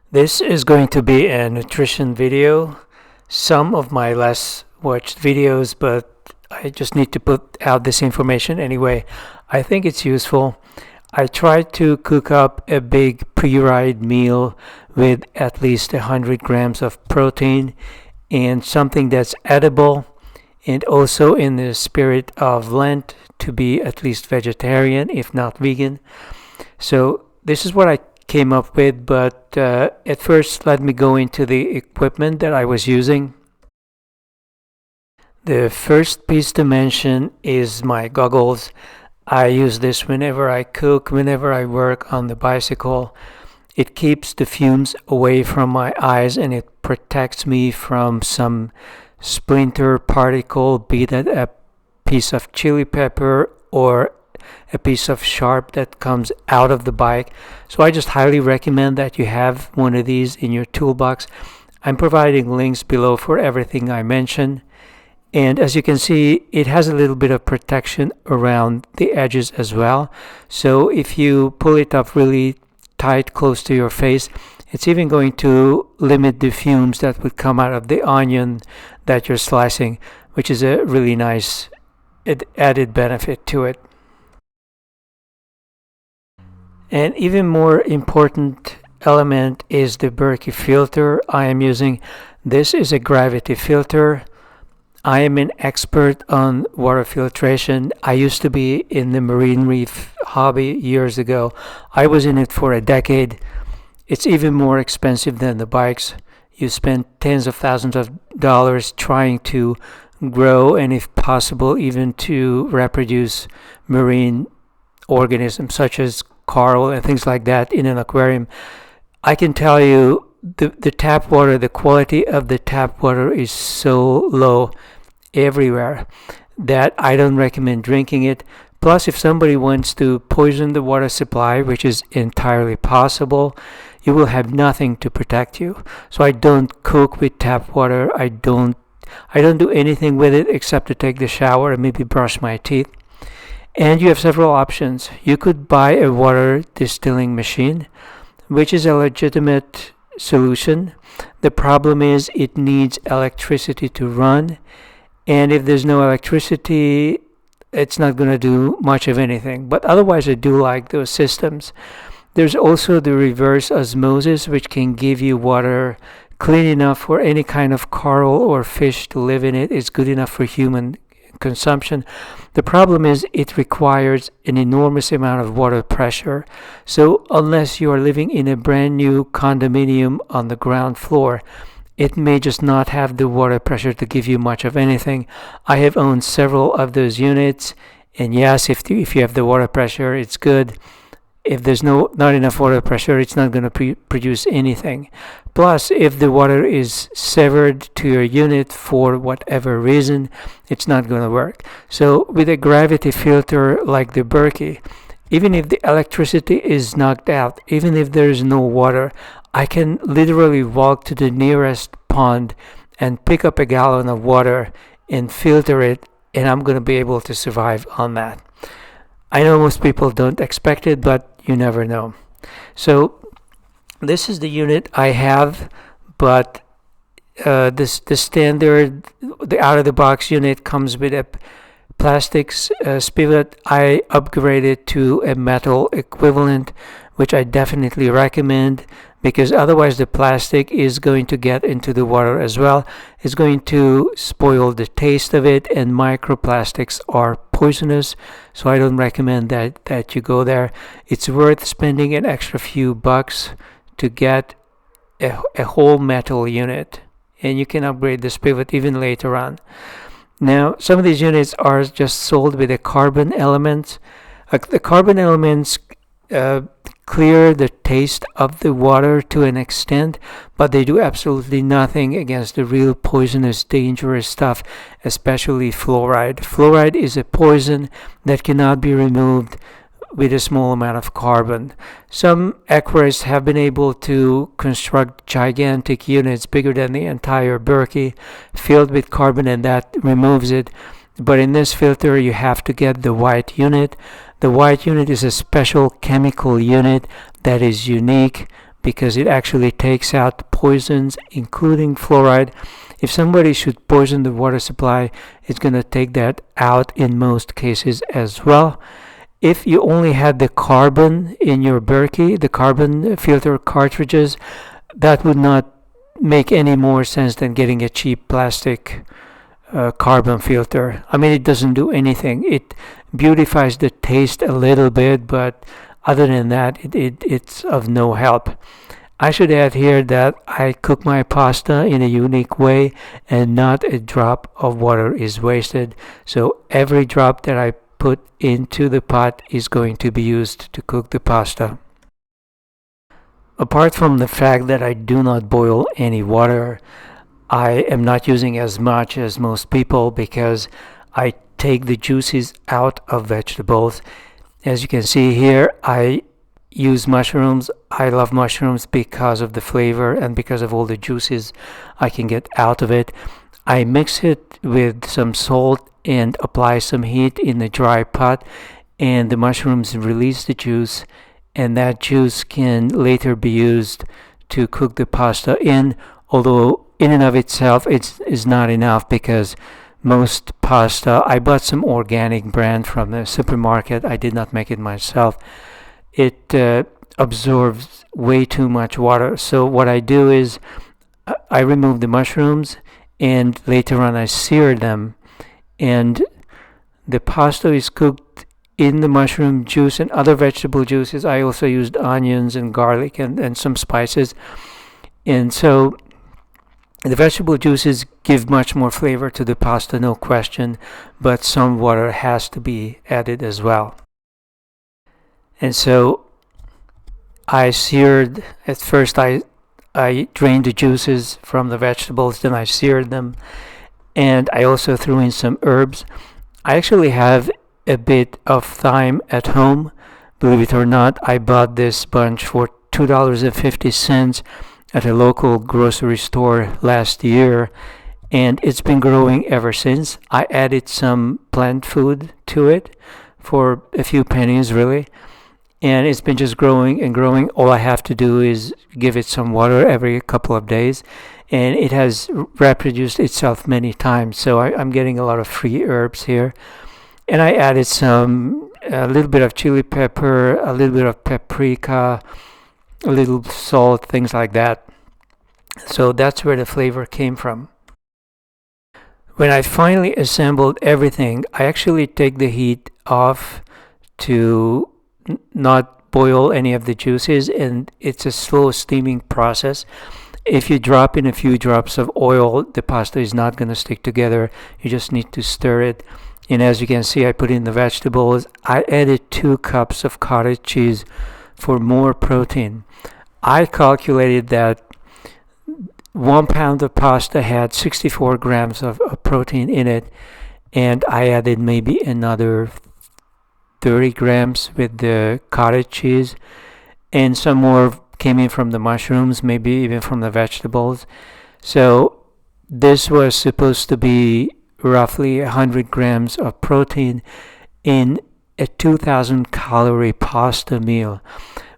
This is going to be a nutrition video. Some of my less watched videos, but I just need to put out this information anyway. I think it's useful. I tried to cook up a big pre-ride meal with at least 100 grams of protein and something that's edible, and also in the spirit of Lent to be at least vegetarian, if not vegan. So this is what I came up with, but at first let me go into the equipment that I was using. The first piece to mention is my goggles. I use this whenever I cook, whenever I work on the bicycle. It keeps the fumes away from my eyes and it protects me from some splinter particle, be that a piece of chili pepper or a piece of sharp that comes out of the bike. So I just highly recommend that you have one of these in your toolbox. I'm providing links below for everything I mentioned. And as you can see, it has a little bit of protection around the edges as well. So if you pull it up really tight close to your face, it's even going to limit the fumes that would come out of the onion that you're slicing, which is a really nice added benefit to it. An even more important element is the Berkey filter I am using. This is a gravity filter. I am an expert on water filtration. I used to be in the marine reef hobby years ago. I was in it for a decade. It's even more expensive than the bikes. You spend tens of thousands of dollars trying to grow and, if possible, even to reproduce marine organisms such as coral and things like that in an aquarium. I can tell you the tap water, the quality of the tap water is so low everywhere that I don't recommend drinking it. Plus, if somebody wants to poison the water supply, which is entirely possible, you will have nothing to protect you. So I don't cook with tap water. I don't do anything with it except to take the shower and maybe brush my teeth. And you have several options. You could buy a water distilling machine, which is a legitimate solution. The problem is it needs electricity to run, and if there's no electricity, it's not going to do much of anything. But otherwise, I do like those systems. There's also the reverse osmosis, which can give you water clean enough for any kind of coral or fish to live in it. It's good enough for human consumption. The problem is it requires an enormous amount of water pressure. So unless you are living in a brand new condominium on the ground floor, it may just not have the water pressure to give you much of anything. I have owned several of those units, and yes, if you have the water pressure, it's good. If there's not enough water pressure, it's not going to produce anything. Plus, if the water is severed to your unit for whatever reason, it's not going to work. So with a gravity filter like the Berkey, even if the electricity is knocked out, even if there is no water, I can literally walk to the nearest pond and pick up a gallon of water and filter it, and I'm going to be able to survive on that. I know most people don't expect it, but you never know. So this is the unit I have, but the standard, the out-of-the-box unit comes with a plastic spigot. I upgraded to a metal equivalent, which I definitely recommend, because otherwise the plastic is going to get into the water as well. It's going to spoil the taste of it, and microplastics are poisonous, so I don't recommend that you go there. It's worth spending an extra few bucks to get a whole metal unit, and you can upgrade the spigot even later on. Now, some of these units are just sold with a carbon element. The carbon elements clear the taste of the water to an extent, but they do absolutely nothing against the real poisonous, dangerous stuff, especially fluoride. Fluoride is a poison that cannot be removed with a small amount of carbon. Some aquarists have been able to construct gigantic units bigger than the entire Berkey filled with carbon, and that removes it. But in this filter, you have to get the white unit. The white unit is a special chemical unit that is unique because it actually takes out poisons, including fluoride. If somebody should poison the water supply, it's going to take that out in most cases as well. If you only had the carbon in your Berkey, the carbon filter cartridges, that would not make any more sense than getting a cheap plastic carbon filter. I mean, it doesn't do anything. It beautifies the taste a little bit, but other than that, it's of no help. I should add here that I cook my pasta in a unique way, and not a drop of water is wasted. So every drop that I put into the pot is going to be used to cook the pasta. Apart from the fact that I do not boil any water, I am not using as much as most people because I take the juices out of vegetables. As you can see here, I use mushrooms. I love mushrooms because of the flavor and because of all the juices I can get out of it. I mix it with some salt and apply some heat in the dry pot, and the mushrooms release the juice, and that juice can later be used to cook the pasta in, although in and of itself it is not enough because most pasta, I bought some organic brand from the supermarket, I did not make it myself, it absorbs way too much water. So what I do is I remove the mushrooms and later on I sear them, and the pasta is cooked in the mushroom juice and other vegetable juices. I also used onions and garlic and some spices, and so the vegetable juices give much more flavor to the pasta, no question, but some water has to be added as well. And so I seared, at first I drained the juices from the vegetables, then I seared them, and I also threw in some herbs. I actually have a bit of thyme at home. Believe it or not, I bought this bunch for $2.50 at a local grocery store last year, and it's been growing ever since. I added some plant food to it for a few pennies, really, and it's been just growing and growing. All I have to do is give it some water every couple of days, and it has reproduced itself many times. So I'm getting a lot of free herbs here. And I added a little bit of chili pepper, a little bit of paprika, a little salt, things like that. So that's where the flavor came from. When I finally assembled everything, I actually take the heat off to not boil any of the juices, and it's a slow steaming process. If you drop in a few drops of oil, the pasta is not going to stick together. You just need to stir it. And as you can see, I put in the vegetables. I added 2 cups of cottage cheese for more protein. I calculated that 1 pound of pasta had 64 grams of protein in it, and I added maybe another 30 grams with the cottage cheese, and some more came in from the mushrooms, maybe even from the vegetables. So this was supposed to be roughly 100 grams of protein in a 2,000 calorie pasta meal,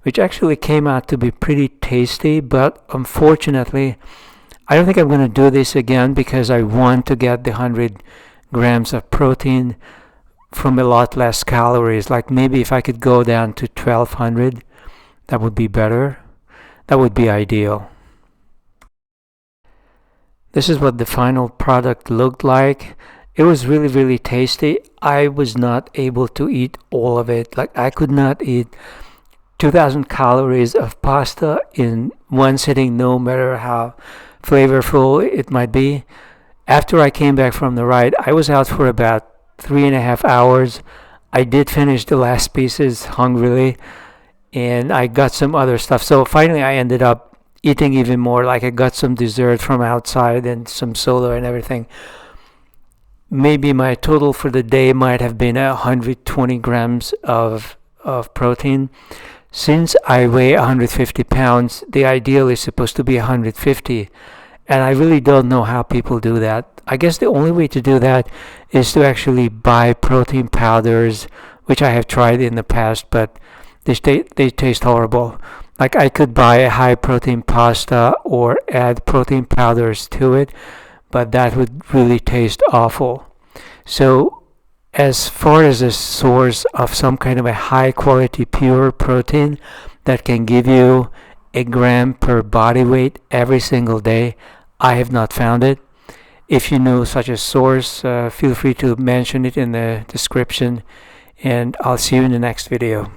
which actually came out to be pretty tasty. But unfortunately, I don't think I'm going to do this again because I want to get the 100 grams of protein from a lot less calories. Like maybe if I could go down to 1,200, that would be better. That would be ideal. This is what the final product looked like. It was really, really tasty. I was not able to eat all of it. Like I could not eat 2,000 calories of pasta in one sitting, no matter how flavorful it might be. After I came back from the ride, I was out for about 3.5 hours. I did finish the last pieces hungrily, and I got some other stuff. So finally I ended up eating even more. Like I got some dessert from outside and some soda and everything. Maybe my total for the day might have been 120 grams of protein. Since I weigh 150 pounds, the ideal is supposed to be 150, and I really don't know how people do that. I guess the only way to do that is to actually buy protein powders, which I have tried in the past, but they taste horrible. Like I could buy a high protein pasta or add protein powders to it, but that would really taste awful. So as far as a source of some kind of a high quality pure protein that can give you a gram per body weight every single day, I have not found it. If you know such a source, feel free to mention it in the description, and I'll see you in the next video.